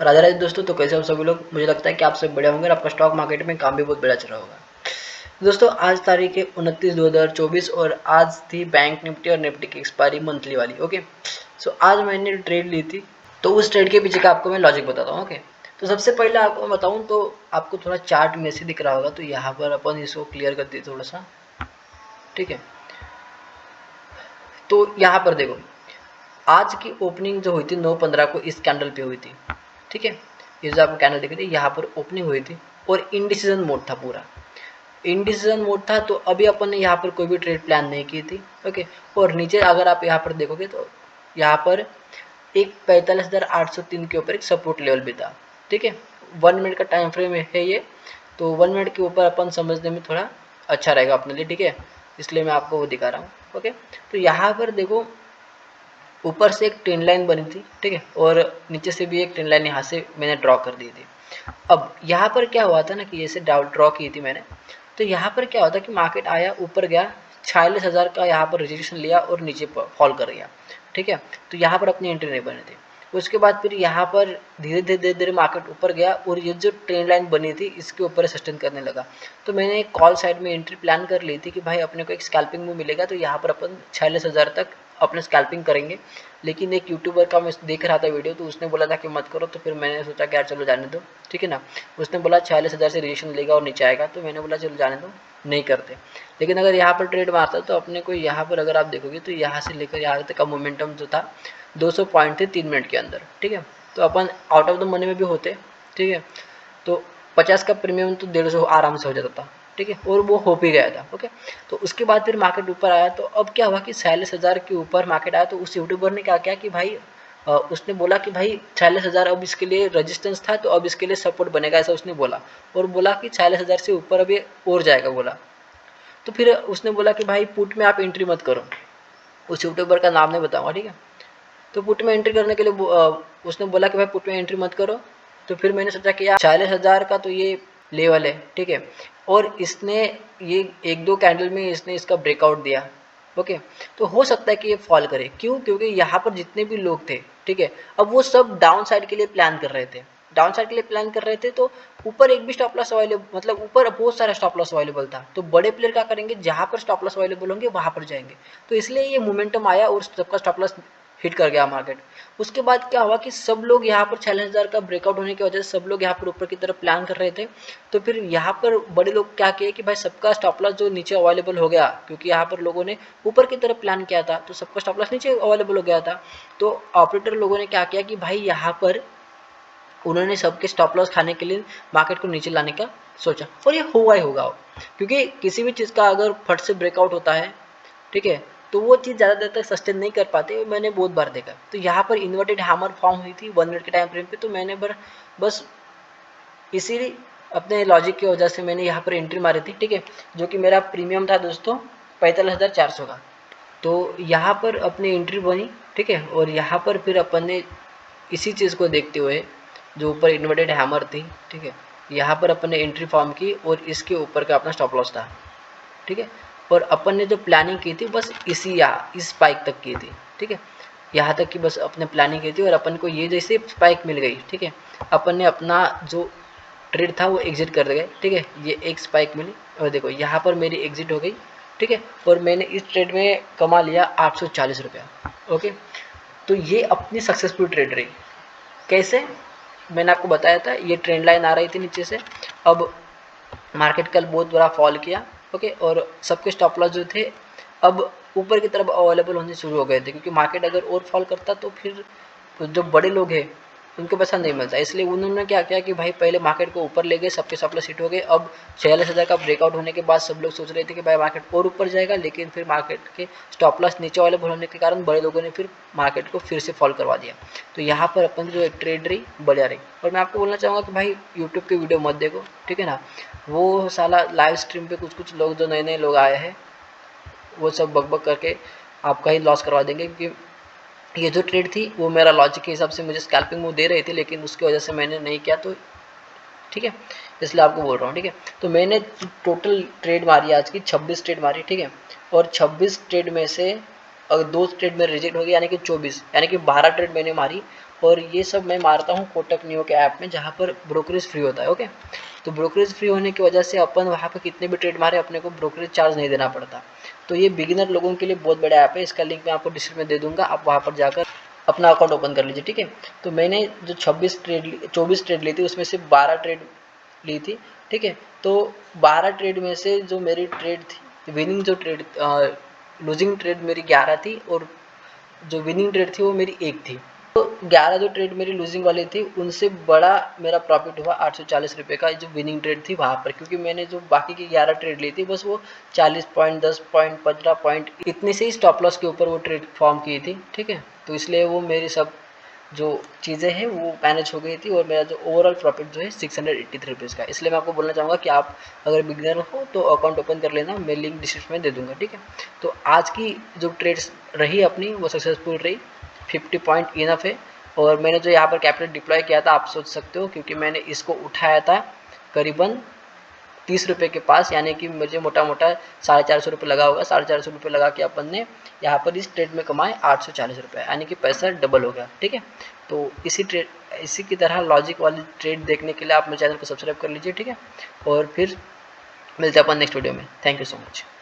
राधे राधे दोस्तों। तो कैसे हो सभी लोग? मुझे लगता है कि आप सब बढ़िया होंगे और आपका स्टॉक मार्केट में काम भी बहुत बढ़िया चल रहा होगा। दोस्तों आज तारीख है 29/2024 और आज थी बैंक निफ्टी और निफ्टी की एक्सपायरी मंथली वाली। ओके, सो आज मैंने ट्रेड ली थी, तो उस ट्रेड के पीछे का आपको मैं लॉजिक बताता हूँ। ओके, तो सबसे पहले आपको मैं बताऊँ तो आपको थोड़ा चार्ट में से दिख रहा होगा, तो यहाँ पर अपन इसको क्लियर कर दिए थोड़ा सा। ठीक है, तो यहाँ पर देखो आज की ओपनिंग जो हुई थी 9/15 को इस कैंडल पे हुई थी। ठीक है, ये जो आपको कैंडल दिख रही थी यहाँ पर ओपनिंग हुई थी और इनडिसीजन मोड था, पूरा इनडिसीजन मोड था। तो अभी अपन ने यहाँ पर कोई भी ट्रेड प्लान नहीं की थी। ओके, और नीचे अगर आप यहाँ पर देखोगे तो यहाँ पर एक 45,803 के ऊपर एक सपोर्ट लेवल भी था। ठीक है, 1 मिनट का टाइम फ्रेम है ये, तो 1 मिनट के ऊपर अपन समझने में थोड़ा अच्छा रहेगा अपने लिए। ठीक है, इसलिए मैं आपको वो दिखा रहा हूँ। ओके, तो यहाँ पर देखो ऊपर से एक ट्रेन लाइन बनी थी। ठीक है, और नीचे से भी एक ट्रेन लाइन यहाँ से मैंने ड्रॉ कर दी थी। अब यहाँ पर क्या हुआ था ना कि जैसे ड्रॉ की थी मैंने, तो यहाँ पर क्या होता कि मार्केट आया, ऊपर गया, 46,000 का यहाँ पर रिजेक्शन लिया और नीचे फॉल कर गया। ठीक है, तो यहाँ पर अपनी एंट्री नहीं बनी थी। उसके बाद फिर यहाँ पर धीरे धीरे धीरे धीरे मार्केट ऊपर गया और ये जो ट्रेन लाइन बनी थी इसके ऊपर सस्टेन करने लगा। तो मैंने एक कॉल साइड में एंट्री प्लान कर ली थी कि भाई अपने को एक स्कैल्पिंग में मिलेगा, तो यहाँ पर अपन 46,000 तक अपने स्कैल्पिंग करेंगे। लेकिन एक यूट्यूबर का मैं देख रहा था वीडियो, तो उसने बोला था कि मत करो, तो फिर मैंने सोचा कि यार चलो जाने दो। ठीक है ना, उसने बोला 46,000 से रिजेक्शन लेगा और नीचे आएगा, तो मैंने बोला चलो जाने दो, नहीं करते। लेकिन अगर यहाँ पर ट्रेड मारता तो अपने को यहाँ पर अगर आप देखोगे तो यहाँ से लेकर यहाँ तक का मोमेंटम जो था 200 पॉइंट थे 3 मिनट के अंदर। ठीक है, तो अपन आउट ऑफ द मनी में भी होते। ठीक है, तो 50 का प्रीमियम तो 150 आराम से हो जाता था। ठीक है, और वो हो भी गया था। ओके, तो उसके बाद फिर मार्केट ऊपर आया, तो अब क्या हुआ कि 46,000 के ऊपर मार्केट आया, तो उस यूट्यूबर ने क्या किया कि भाई उसने बोला कि भाई 46,000 अब इसके लिए रेजिस्टेंस था, तो अब इसके लिए सपोर्ट बनेगा, ऐसा उसने बोला। और बोला कि 46,000 से ऊपर अभी और जाएगा बोला। तो फिर उसने बोला कि भाई पुट में आप एंट्री मत करो, उस यूट्यूबर का नाम नहीं बताऊंगा। ठीक है, तो पुट में एंट्री करने के लिए उसने बोला कि भाई पुट में एंट्री मत करो। तो फिर मैंने सोचा कि यार 46,000 का तो ये लेवल है। ठीक है, और इसने ये एक दो कैंडल में इसने इसका ब्रेकआउट दिया। ओके, तो हो सकता है कि ये फॉल करे। क्यों? क्योंकि यहाँ पर जितने भी लोग थे, ठीक है, अब वो सब डाउन साइड के लिए प्लान कर रहे थे, डाउन साइड के लिए प्लान कर रहे थे। तो ऊपर एक भी स्टॉप लॉस अवेलेबल, मतलब ऊपर बहुत सारा स्टॉप लॉस अवेलेबल था। तो बड़े प्लेयर क्या करेंगे, जहां पर स्टॉप लॉस अवेलेबल होंगे वहां पर जाएंगे। तो इसलिए ये मोमेंटम आया और सबका स्टॉप लॉस हिट कर गया मार्केट। उसके बाद क्या हुआ कि सब लोग यहाँ पर 46,000 का ब्रेकआउट होने की वजह से सब लोग यहाँ पर ऊपर की तरफ प्लान कर रहे थे। तो फिर यहाँ पर बड़े लोग क्या किए कि भाई सबका स्टॉप लॉस जो नीचे अवेलेबल हो गया, क्योंकि यहाँ पर लोगों ने ऊपर की तरफ प्लान किया था, तो सबका स्टॉप लॉस नीचे अवेलेबल हो गया था। तो ऑपरेटर लोगों ने क्या किया कि भाई यहाँ पर उन्होंने सबके स्टॉप लॉस खाने के लिए मार्केट को नीचे लाने का सोचा, और ये हुआ ही होगा। क्योंकि किसी भी चीज़ का अगर फट से ब्रेकआउट होता है, ठीक है, तो वो चीज़ ज़्यादा देर तक सस्टेन नहीं कर पाते, मैंने बहुत बार देखा। तो यहाँ पर इन्वर्टेड हैमर फॉर्म हुई थी 1 मिनट के टाइम फ्रेम पे, तो मैंने बस इसी अपने लॉजिक की वजह से मैंने यहाँ पर एंट्री मारी थी। ठीक है, जो कि मेरा प्रीमियम था दोस्तों 45,400 का। तो यहाँ पर अपनी एंट्री बनी। ठीक है, और यहाँ पर फिर अपन ने इसी चीज़ को देखते हुए जो ऊपर इन्वर्टेड हैमर थी, ठीक है, यहाँ पर अपन ने एंट्री फॉर्म की और इसके ऊपर का अपना स्टॉप लॉस था। ठीक है, और अपन ने जो प्लानिंग की थी बस इस स्पाइक तक की थी। ठीक है, यहाँ तक की बस अपने प्लानिंग की थी और अपन को ये जैसे स्पाइक मिल गई। ठीक है, अपन ने अपना जो ट्रेड था वो एग्जिट कर गए। ठीक है, ये एक स्पाइक मिली और देखो यहाँ पर मेरी एग्जिट हो गई। ठीक है, और मैंने इस ट्रेड में कमा लिया 840 रुपया। ओके, तो ये अपनी सक्सेसफुल ट्रेड रही। कैसे? मैंने आपको बताया था, ये ट्रेंड लाइन आ रही थी नीचे से। अब मार्केट कल बहुत बड़ा फॉल किया। ओके, और सबके स्टॉप लॉस जो थे अब ऊपर की तरफ अवेलेबल होने शुरू हो गए थे, क्योंकि मार्केट अगर और फॉल करता तो फिर जो बड़े लोग हैं उनको पैसा नहीं मिलता। इसलिए उन्होंने क्या किया कि भाई पहले मार्केट को ऊपर ले गए, सबके स्टॉप लॉस हिट हो गए। अब 46,000 का ब्रेकआउट होने के बाद सब लोग सोच रहे थे कि भाई मार्केट और ऊपर जाएगा, लेकिन फिर मार्केट के स्टॉप लॉस नीचे अवेलेबल होने के कारण बड़े लोगों ने फिर मार्केट को फिर से फॉल करवा दिया। तो यहाँ पर अपन जो ट्रेड रही बढ़िया रही। और मैं आपको बोलना चाहूँगा कि भाई यूट्यूब के वीडियो मत देखो। ठीक है ना, वो साला लाइव स्ट्रीम पे कुछ कुछ लोग जो नए नए लोग आए हैं वो सब बकबक करके आपका ही लॉस करवा देंगे। क्योंकि ये जो ट्रेड थी वो मेरा लॉजिक के हिसाब से मुझे स्कैल्पिंग मूव दे रही थी, लेकिन उसकी वजह से मैंने नहीं किया। तो ठीक है, इसलिए आपको बोल रहा हूँ। ठीक है, तो मैंने टोटल ट्रेड मारी आज की 26 ट्रेड मारी। ठीक है, और 26 ट्रेड में से अगर 2 ट्रेड में रिजेक्ट हो गई, यानी कि 24, यानी कि 12 ट्रेड मैंने मारी और ये सब मैं मारता हूँ कोटक नियो के ऐप में, जहाँ पर ब्रोकरेज फ्री होता है। ओके, तो ब्रोकरेज फ्री होने की वजह से अपन वहाँ पर कितने भी ट्रेड मारे अपने को ब्रोकरेज चार्ज नहीं देना पड़ता। तो ये बिगिनर लोगों के लिए बहुत बड़ा ऐप है, इसका लिंक मैं आपको डिस्क्रिप्शन में दे दूंगा, आप वहाँ पर जाकर अपना अकाउंट ओपन कर लीजिए, ठीक है। तो मैंने जो 24 ट्रेड ली थी उसमें से 12 ट्रेड ली थी, ठीक है। तो 12 ट्रेड में से जो मेरी ट्रेड थी विनिंग, जो ट्रेड लूजिंग ट्रेड मेरी 11 थी और जो विनिंग ट्रेड थी वो मेरी 1 थी। तो 11 जो ट्रेड मेरी लूजिंग वाली थी उनसे बड़ा मेरा प्रॉफिट हुआ 840 रुपये का, जो विनिंग ट्रेड थी वहाँ पर, क्योंकि मैंने जो बाकी की 11 ट्रेड ली थी बस वो 40 पॉइंट, 10 पॉइंट, 15 पॉइंट इतने से ही स्टॉप लॉस के ऊपर वो ट्रेड फॉर्म की थी, ठीक है। तो इसलिए वो मेरी सब जो चीज़ें हैं वो मैनेज हो गई थी और मेरा जो ओवरऑल प्रॉफिट जो है 683 रुपीज़ का। इसलिए मैं आपको बोलना चाहूँगा कि आप अगर बिगिनर हो तो अकाउंट ओपन कर लेना, मैं लिंक डिस्क्रिप्शन में दे दूँगा, ठीक है। तो आज की जो ट्रेड्स रही अपनी वो सक्सेसफुल रही, 50 पॉइंट इनफ है। और मैंने जो यहाँ पर कैपिटल डिप्लॉय किया था आप सोच सकते हो, क्योंकि मैंने इसको उठाया था करीबन 30 रुपये के पास, यानी कि मुझे मोटा मोटा 450 रुपये लगा होगा। 450 रुपये लगा के अपन ने यहाँ पर इस ट्रेड में कमाए 840 रुपये, यानी कि पैसा डबल हो गया, ठीक है। तो इसी की तरह लॉजिक वाली ट्रेड देखने के लिए आप मेरे चैनल को सब्सक्राइब कर लीजिए, ठीक है। और फिर मिलते हैं अपन नेक्स्ट वीडियो में। Thank you so much.